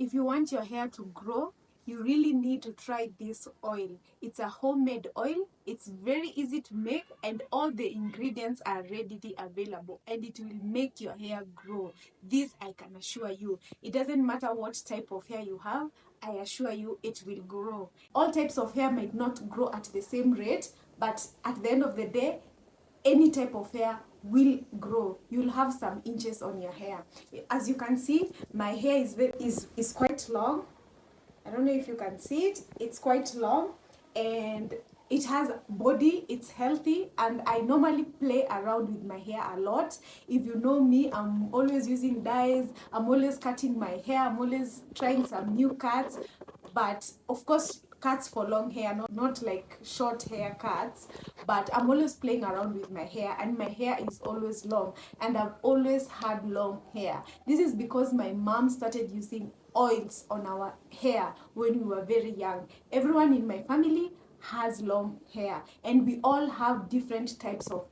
If you want your hair to grow, you really need to try this oil. It's a homemade oil. It's very easy to make, and all the ingredients are readily available, and it will make your hair grow. This I can assure you. It doesn't matter what type of hair you have, I assure you it will grow. All types of hair might not grow at the same rate, but at the end of the day, any type of hair will grow. You'll have some inches on your hair. As you can see, my hair is quite long. I don't know if you can see it. It's quite long and it has body, it's healthy, and I normally play around with my hair a lot. If you know me, I'm always using dyes, I'm always cutting my hair, I'm always trying some new cuts, but of course cuts for long hair, not like short hair cuts, but I'm always playing around with my hair, and my hair is always long, and I've always had long hair. This is because my mom started using oils on our hair when we were very young. Everyone in my family has long hair, and we all have different types of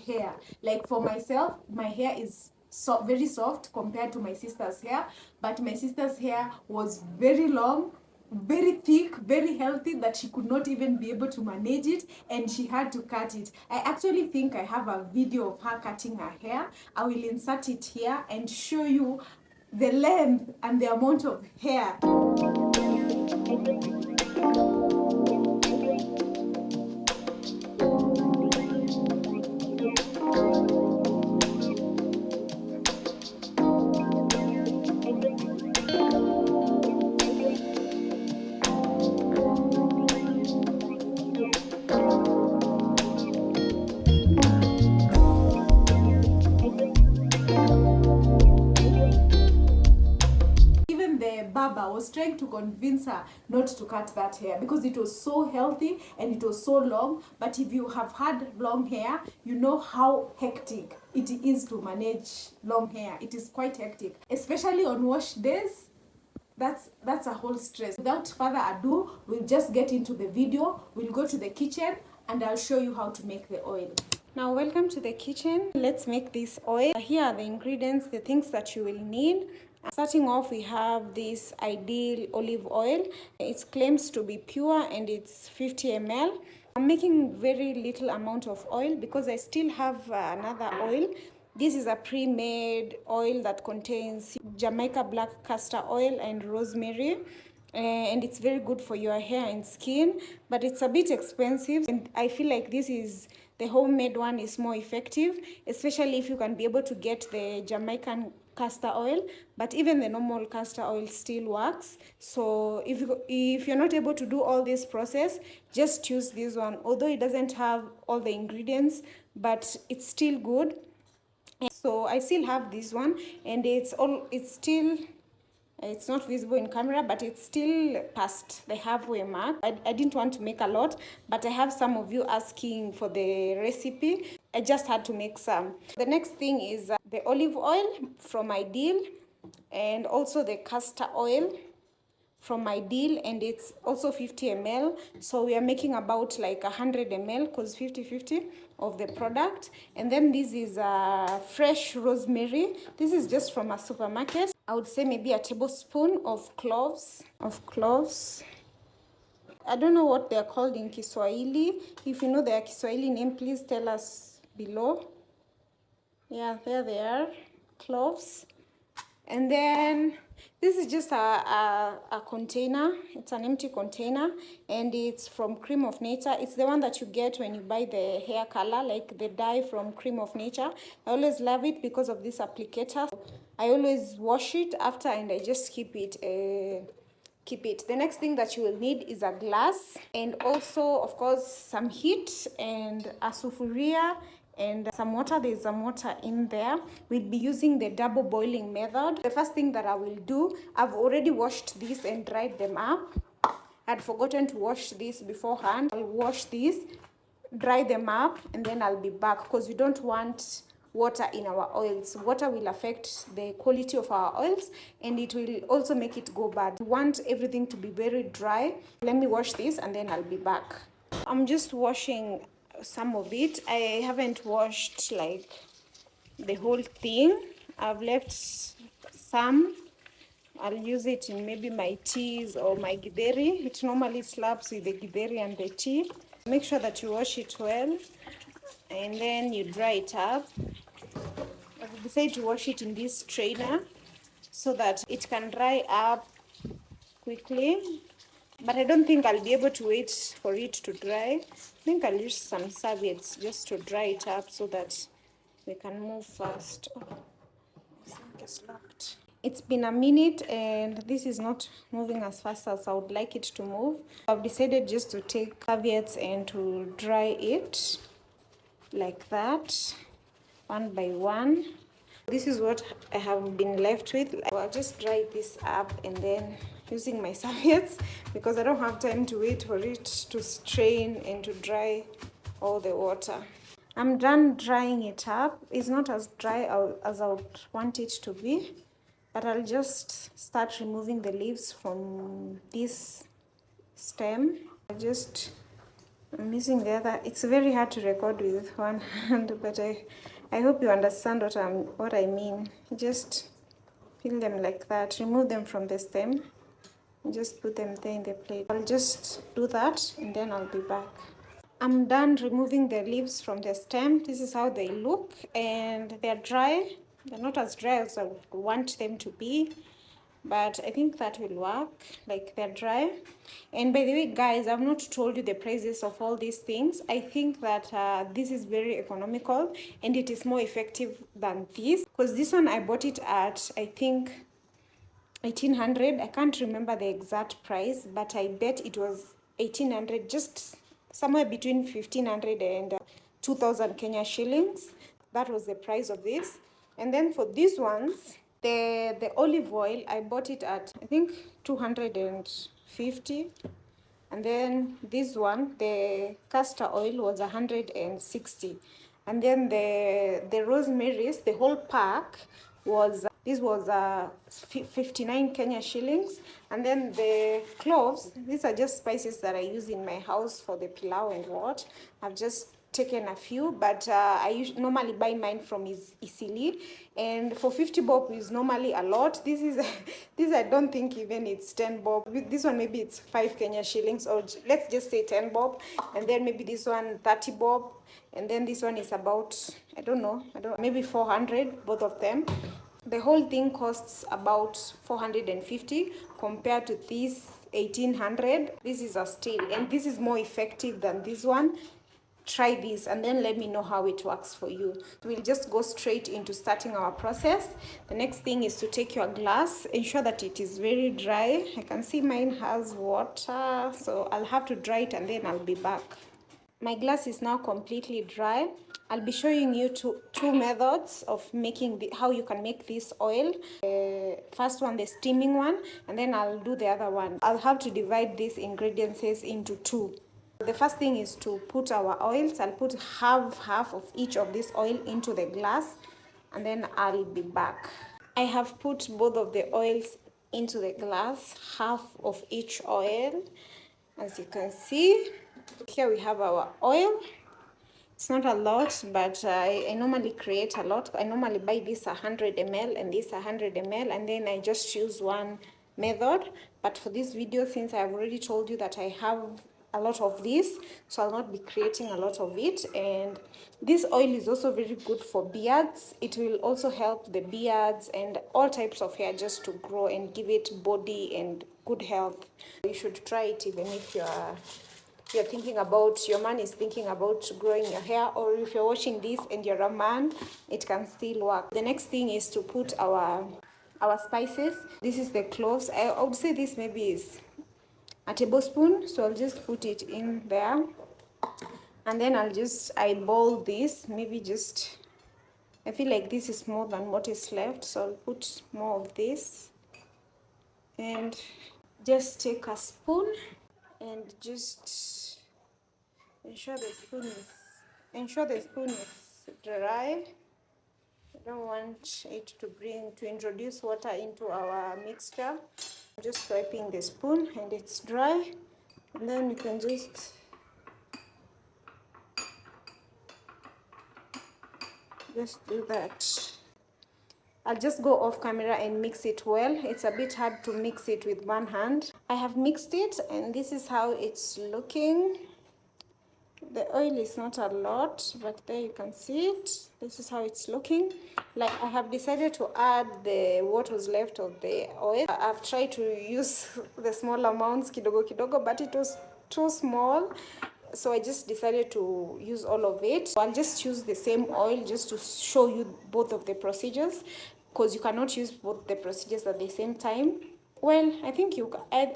hair. Like for myself, my hair is very soft compared to my sister's hair, but my sister's hair was very long, very thick, very healthy, that she could not even be able to manage it, and she had to cut it. I actually think I have a video of her cutting her hair. I will insert it here and show you the length and the amount of hair. Barber was trying to convince her not to cut that hair because it was so healthy and it was so long. But if you have had long hair, you know how hectic it is to manage long hair. It is quite hectic, especially on wash days. That's a whole stress. Without further ado, we'll just get into the video. We'll go to the kitchen and I'll show you how to make the oil. Now welcome to the kitchen. Let's make this oil. Here are the ingredients, the things that you will need. Starting off, we have this Ideal olive oil. It claims to be pure and it's 50 ml. I'm making very little amount of oil because I still have another oil. This is a pre-made oil that contains Jamaica black castor oil and rosemary, and it's very good for your hair and skin, but it's a bit expensive, and I feel like the homemade one is more effective, especially if you can be able to get the Jamaican castor oil. But even the normal castor oil still works. So if you're not able to do all this process, just choose this one. Although it doesn't have all the ingredients, but it's still good. So I still have this one, and it's not visible in camera, but it's still past the halfway mark. I didn't want to make a lot, but I have some of you asking for the recipe. I just had to make some. The next thing is the olive oil from Ideal, and also the castor oil from Ideal, and it's also 50 ml. So we are making about like 100 ml because 50-50 of the product. And then this is fresh rosemary. This is just from a supermarket. I would say maybe a tablespoon of cloves. I don't know what they're called in Kiswahili. If you know their Kiswahili name, please tell us below. Yeah, there they are, cloves. And then this is just a container. It's an empty container, and it's from Cream of Nature. It's the one that you get when you buy the hair color, like the dye from Cream of Nature. I always love it because of this applicator. I always wash it after, and I just keep it. The next thing that you will need is a glass, and also of course some heat and a sufuria and some water. There's some water in there. We'll be using the double boiling method. The first thing that I will do, I've already washed these and dried them up. I'd forgotten to wash this beforehand. I'll wash these, dry them up, and then I'll be back because we don't want water in our oils. Water will affect the quality of our oils, and it will also make it go bad. We want everything to be very dry. Let me wash this and then I'll be back. I'm just washing some of it. I haven't washed like the whole thing. I've left some I'll use it in maybe my teas or my githeri. It normally slaps with the githeri and the tea. Make sure that you wash it well and then you dry it up. I decide to wash it in this strainer so that it can dry up quickly. But I don't think I'll be able to wait for it to dry. I think I'll use some serviettes just to dry it up so that we can move fast. Oh, I think it's locked. It's been a minute and this is not moving as fast as I would like it to move. I've decided just to take serviettes and to dry it like that, one by one. This is what I have been left with. I'll just dry this up and then using my serviettes because I don't have time to wait for it to strain and to dry all the water. I'm done drying it up. It's not as dry as I would want it to be, but I'll just start removing the leaves from this stem. I'm using the other. It's very hard to record with one hand, but I hope you understand what I mean. Just peel them like that, remove them from the stem, and just put them there in the plate. I'll just do that and then I'll be back. I'm done removing the leaves from the stem. This is how they look and they're dry. They're not as dry as I would want them to be, but I think that will work. Like, they're dry. And by the way, guys, I've not told you the prices of all these things. I think that this is very economical and it is more effective than this, because this one I bought it at, I think, 1800. I can't remember the exact price, but I bet it was 1800, just somewhere between 1500 and 2000 Kenya shillings. That was the price of this. And then for these ones, the olive oil, I bought it at, I think, 250. And then this one, the castor oil, was 160. And then the rosemary's, the whole pack was, this was 59 Kenya shillings. And then the cloves, these are just spices that I use in my house for the pilau and what. I've just taken a few, but I normally buy mine from Isili, and for 50 bob is normally a lot. This is this, I don't think even it's 10 bob. This one maybe it's 5 Kenya shillings, or let's just say 10 bob, and then maybe this one 30 bob, and then this one is about, I don't know, maybe 400, both of them. The whole thing costs about 450 compared to this 1800. This is a steal, and this is more effective than this one. Try this and then let me know how it works for you. We'll just go straight into starting our process. The next thing is to take your glass, ensure that it is very dry. I can see mine has water, so I'll have to dry it and then I'll be back. My glass is now completely dry. I'll be showing you two methods of making how you can make this oil. First one, the steaming one, and then I'll do the other one. I'll have to divide these ingredients into two. The first thing is to put our oils. I'll put half of each of this oil into the glass and then I'll be back. I have put both of the oils into the glass, half of each oil. As you can see, here we have our oil. It's not a lot, but I normally create a lot. I normally buy this 100 ml and this 100 ml, and then I just choose one method. But for this video, since I've already told you that I have a lot of this, so I'll not be creating a lot of it. And this oil is also very good for beards. It will also help the beards and all types of hair just to grow and give it body and good health. You should try it even if you're thinking about, your man is thinking about growing your hair, or if you're watching this and you're a man, it can still work. The next thing is to put our spices. This is the cloves. I would say this maybe is a tablespoon, so I'll just put it in there, and then I'll just eyeball this. Maybe just, I feel like this is more than what is left, so I'll put more of this, and just take a spoon and just ensure the spoon is dry. I don't want it to introduce water into our mixture. I'm just swiping the spoon and it's dry, and then you can just do that. I'll just go off camera and mix it well. It's a bit hard to mix it with one hand. I have mixed it and this is how it's looking. The oil is not a lot, but there you can see it. This is how it's looking. Like, I have decided to add what was left of the oil. I've tried to use the small amounts, kidogo kidogo, but it was too small. So I just decided to use all of it. So I'll just use the same oil just to show you both of the procedures, because you cannot use both the procedures at the same time. Well, I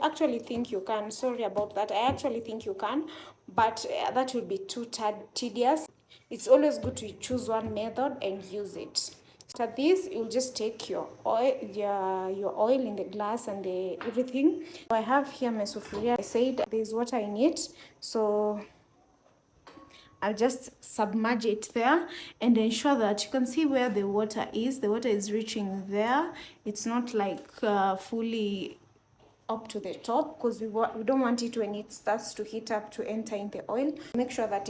actually think you can. Sorry about that. I actually think you can, but that would be too tedious. It's always good to choose one method and use it. After this, you'll just take your oil in the glass and everything. I have here my sufuria. I said there's water in it, so I'll just submerge it there and ensure that you can see where the water is. The water is reaching there. It's not like fully up to the top, because we don't want it when it starts to heat up to enter in the oil. Make sure that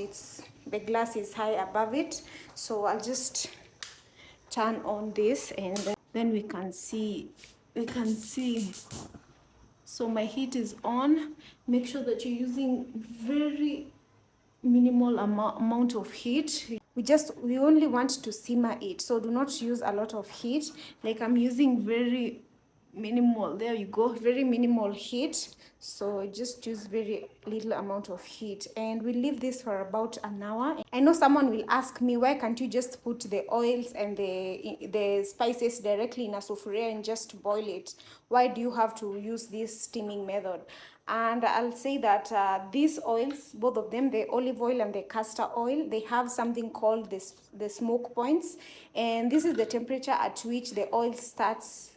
the glass is high above it. So I'll just turn on this and then we can see. So my heat is on. Make sure that you're using very minimal amount of heat. We only want to simmer it, so do not use a lot of heat. Like, I'm using very minimal, there you go, very minimal heat. So just use very little amount of heat, and we leave this for about an hour. I know someone will ask me, why can't you just put the oils and the spices directly in a sufuria and just boil it? Why do you have to use this steaming method? And I'll say that these oils, both of them, the olive oil and the castor oil, they have something called the smoke points, and this is the temperature at which the oil starts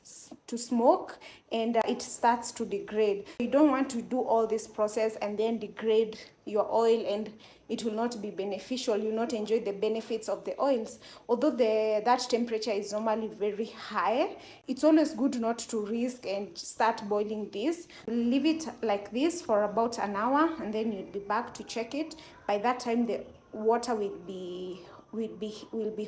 to smoke and it starts to degrade. You don't want to do all this process and then degrade your oil, and it will not be beneficial. You'll not enjoy the benefits of the oils. Although that temperature is normally very high, it's always good not to risk and start boiling this. Leave it like this for about an hour, and then you'll be back to check it. By that time, the water will be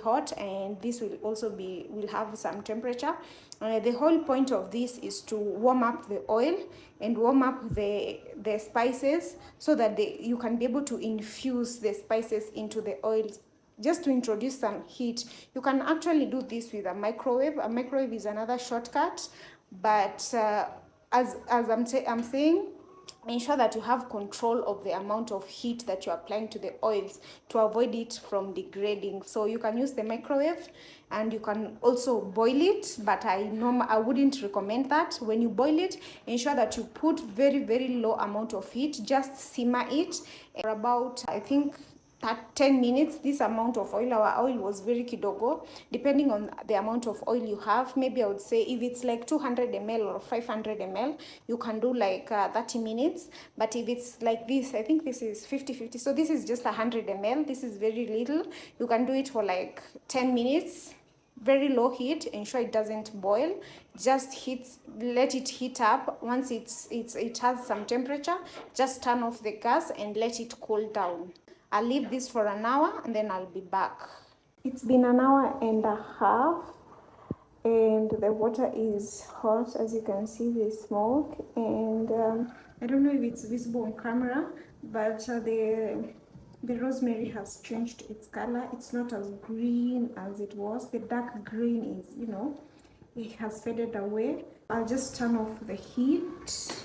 hot, and this will have some temperature. The whole point of this is to warm up the oil and warm up the spices, so that you can be able to infuse the spices into the oils, just to introduce some heat. You can actually do this with a microwave. A microwave is another shortcut, but as I'm saying, ensure that you have control of the amount of heat that you're applying to the oils to avoid it from degrading. So you can use the microwave, and you can also boil it, but I wouldn't recommend that. When you boil it, ensure that you put very, very low amount of heat. Just simmer it for about, I think, 10 minutes. This amount of oil, our oil was very kidogo, depending on the amount of oil you have. Maybe I would say if it's like 200 ml or 500 ml, you can do like 30 minutes. But if it's like this, I think this is 50-50, so this is just 100 ml. This is very little. You can do it for like 10 minutes, very low heat. Ensure it doesn't boil. Just let it heat up. Once it has some temperature, just turn off the gas and let it cool down. I'll leave this for an hour and then I'll be back. It's been an hour and a half, and the water is hot. As you can see, there's smoke, and I don't know if it's visible on camera, but the rosemary has changed its color. It's not as green as it was. The dark green is, it has faded away. I'll just turn off the heat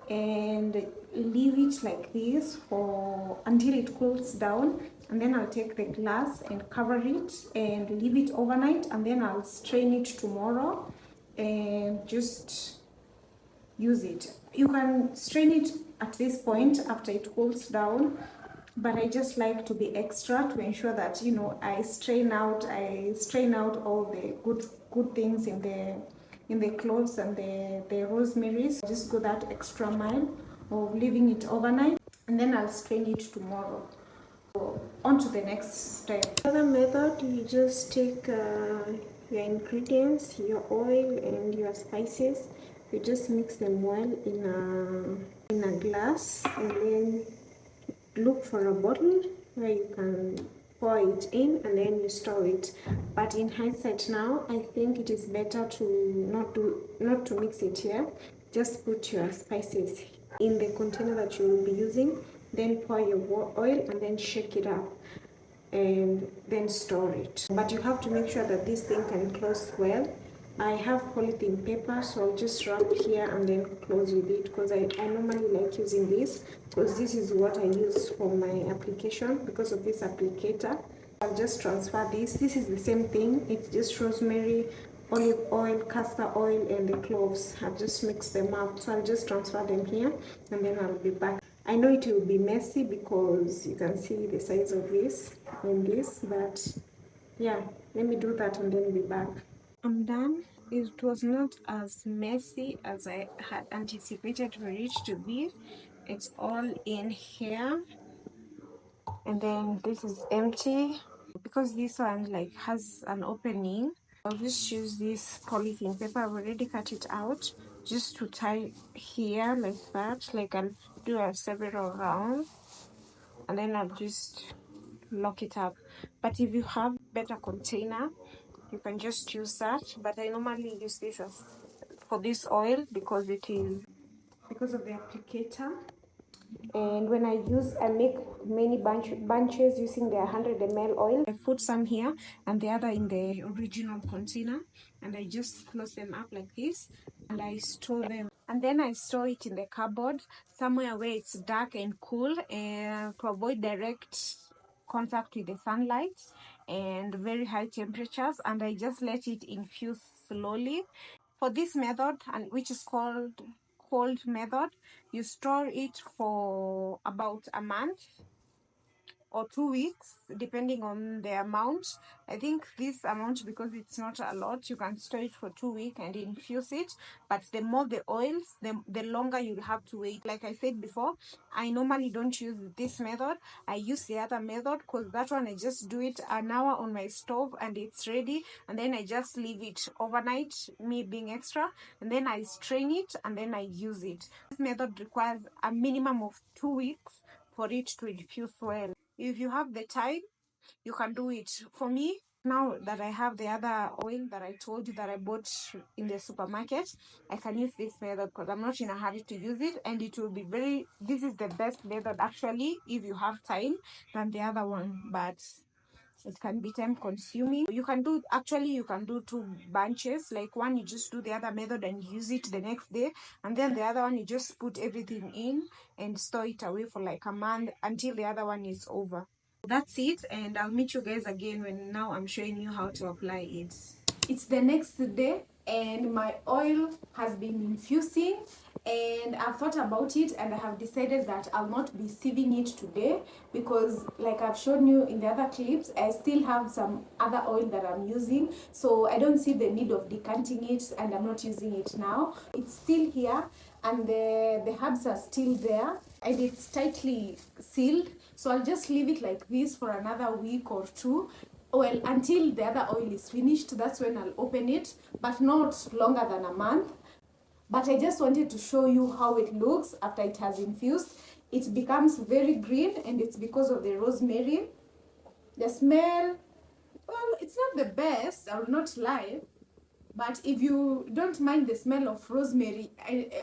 and leave it like this until it cools down, and then I'll take the glass and cover it and leave it overnight, and then I'll strain it tomorrow and just use it. You can strain it at this point after it cools down, but I just like to be extra to ensure that I strain out all the good things in the cloves and the rosemaries. Just go that extra mile of leaving it overnight, and then I'll strain it tomorrow. So on to the next step. Another method, you just take your ingredients, your oil and your spices. You just mix them well in a glass, and then look for a bottle where you can pour it in and then you store it. But in hindsight now, I think it is better to not to mix it here. Just put your spices in the container that you will be using, then pour your oil and then shake it up and then store it. But you have to make sure that this thing can close well. I have polythene paper, so I'll just wrap here and then close with it, because I normally like using this, because this is what I use for my application because of this applicator. I'll just transfer this. This is the same thing. It's just rosemary, olive oil, castor oil, and the cloves. I've just mixed them up. So I'll just transfer them here and then I'll be back. I know it will be messy because you can see the size of this and this, but yeah, let me do that and then be back. I'm done. It was not as messy as I had anticipated for it to be. It's all in here, and then this is empty. Because this one like has an opening, I'll just use this polythene paper. I've already cut it out just to tie here like that. Like I'll do a several rounds and then I'll just lock it up. But if you have better container, you can just use that. But I normally use this as for this oil because it is because of the applicator. And when I make many bunches using the 100 ml oil. I put some here and the other in the original container, and I just close them up like this and I store them. And then I store it in the cupboard somewhere where it's dark and cool, and to avoid direct contact with the sunlight and very high temperatures, and I just let it infuse slowly. For this method, and which is called cold method, you store it for about a month or 2 weeks, depending on the amount. I think this amount, because it's not a lot, you can store it for 2 weeks and infuse it. But the more the oils, the longer you have to wait. Like I said before, I normally don't use this method. I use the other method because that one I just do it an hour on my stove and it's ready, and then I just leave it overnight, me being extra, and then I strain it and then I use it. This method requires a minimum of 2 weeks for it to infuse well. If you have the time, you can do it. For me, now that I have the other oil that I told you that I bought in the supermarket, I can use this method because I'm not in a hurry to use it, and it will be this is the best method actually if you have time than the other one, but it can be time consuming. You can do two bunches, like one you just do the other method and use it the next day, and then the other one you just put everything in and store it away for like a month until the other one is over. That's it, and I'll meet you guys again when now I'm showing you how to apply it. It's the next day and my oil has been infusing, and I've thought about it and I have decided that I'll not be sieving it today because, like I've shown you in the other clips, I still have some other oil that I'm using, so I don't see the need of decanting it, and I'm not using it now. It's still here and the herbs are still there and it's tightly sealed, so I'll just leave it like this for another week or two. Well, until the other oil is finished, that's when I'll open it, but not longer than a month. But I just wanted to show you how it looks after it has infused. It becomes very green, and it's because of the rosemary. The smell, well, it's not the best, I will not lie. But if you don't mind the smell of rosemary,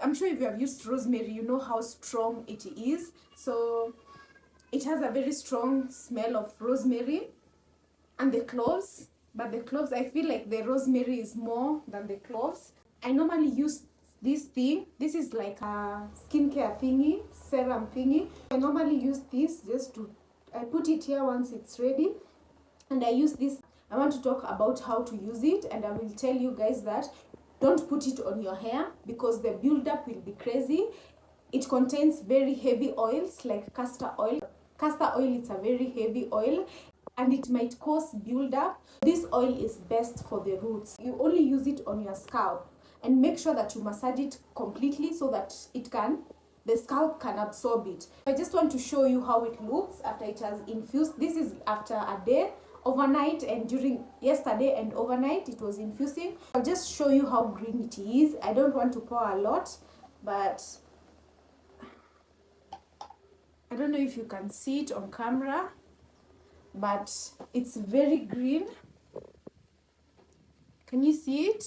I'm sure if you have used rosemary, you know how strong it is. So it has a very strong smell of rosemary. And the cloves, but the cloves, I feel like the rosemary is more than the cloves. I normally use this thing. This is like a skincare thingy, serum thingy. I normally use this just to, I put it here once it's ready, and I use this. I want to talk about how to use it, and I will tell you guys that don't put it on your hair because the buildup will be crazy. It contains very heavy oils like castor oil. Castor oil is a very heavy oil and it might cause buildup. This oil is best for the roots. You only use it on your scalp and make sure that you massage it completely so that the scalp can absorb it. I just want to show you how it looks after it has infused. This is after a day, overnight, and during yesterday and overnight it was infusing. I'll just show you how green it is. I don't want to pour a lot, but I don't know if you can see it on camera, but it's very green. Can you see it?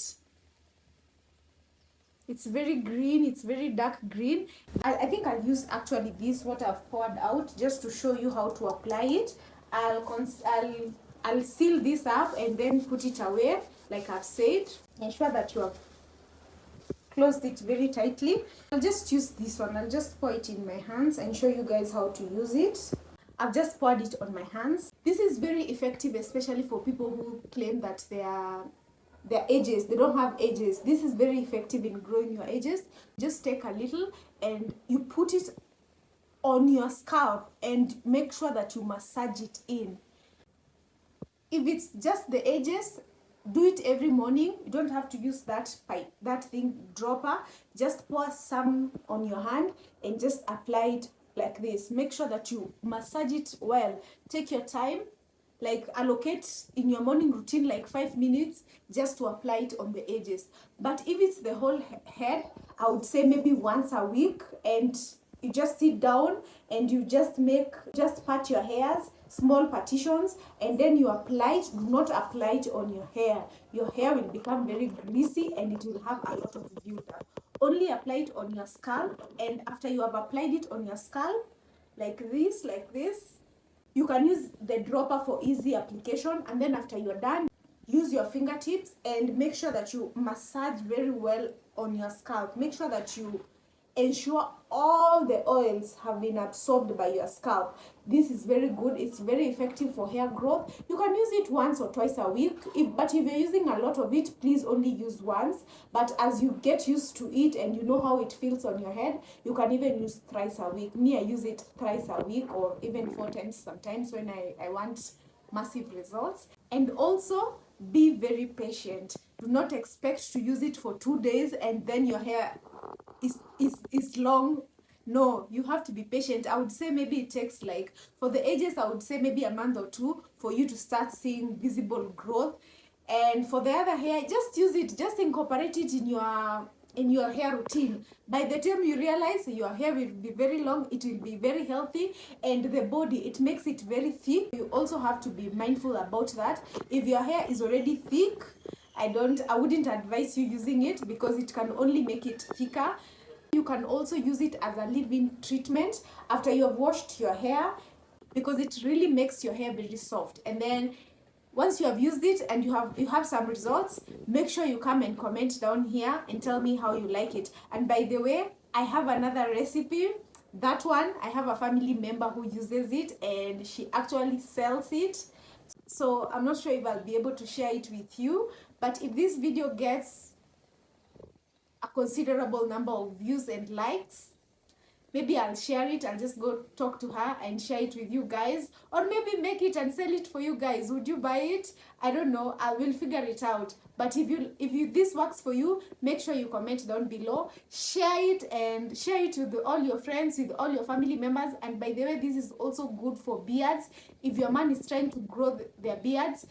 It's very green, it's very dark green. I think I'll use actually this, what I've poured out, just to show you how to apply it. I'll seal this up and then put it away, like I've said. Ensure that you have closed it very tightly. I'll just use this one. I'll just pour it in my hands and show you guys how to use it. I've just poured it on my hands. This is very effective, especially for people who claim that their edges, they don't have edges. This is very effective in growing your edges. Just take a little and you put it on your scalp and make sure that you massage it in. If it's just the edges, do it every morning. You don't have to use that thing dropper. Just pour some on your hand and just apply it like this. Make sure that you massage it well. Take your time, like allocate in your morning routine like 5 minutes just to apply it on the edges. But if it's the whole head, I would say maybe once a week, and you just sit down and you just part your hairs, small partitions, and then you apply it. Do not apply it on your hair. Your hair will become very greasy and it will have a lot of buildup. Only apply it on your scalp, and after you have applied it on your scalp, like this, you can use the dropper for easy application. And then after you're done, use your fingertips and make sure that you massage very well on your scalp. Make sure that you ensure all the oils have been absorbed by your scalp. This is very good. It's very effective for hair growth. You can use it once or twice a week, but if you're using a lot of it, please only use once. But as you get used to it and you know how it feels on your head, you can even use thrice a week. Me, I use it thrice a week or even 4 times sometimes when I want massive results. And also, be very patient. Do not expect to use it for 2 days and then your hair is long. No, you have to be patient. I would say maybe it takes, like, for the edges, I would say maybe a month or 2 for you to start seeing visible growth. And for the other hair, just use it, just incorporate it in your hair routine. By the time you realize, your hair will be very long, it will be very healthy, and the body, it makes it very thick. You also have to be mindful about that. If your hair is already thick, I wouldn't advise you using it, because it can only make it thicker. You can also use it as a leave-in treatment after you have washed your hair, because it really makes your hair very soft. And then once you have used it and you have some results, make sure you come and comment down here and tell me how you like it. And by the way, I have another recipe. That one, I have a family member who uses it and she actually sells it. So I'm not sure if I'll be able to share it with you, but if this video gets a considerable number of views and likes, maybe I'll share it. I'll just go talk to her and share it with you guys, or maybe make it and sell it for you guys. Would you buy it? I don't know. I will figure it out. But if this works for you, make sure you comment down below. Share it and share it with all your friends, with all your family members. And by the way, this is also good for beards. If your man is trying to grow their beards,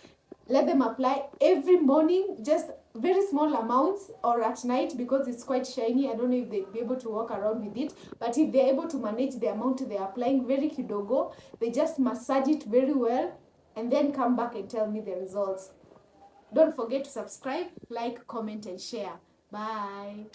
let them apply every morning, just very small amounts, or at night, because it's quite shiny. I don't know if they'd be able to walk around with it, but if they're able to manage the amount they're applying, very kidogo, they just massage it very well and then come back and tell me the results. Don't forget to subscribe, like, comment and share. Bye.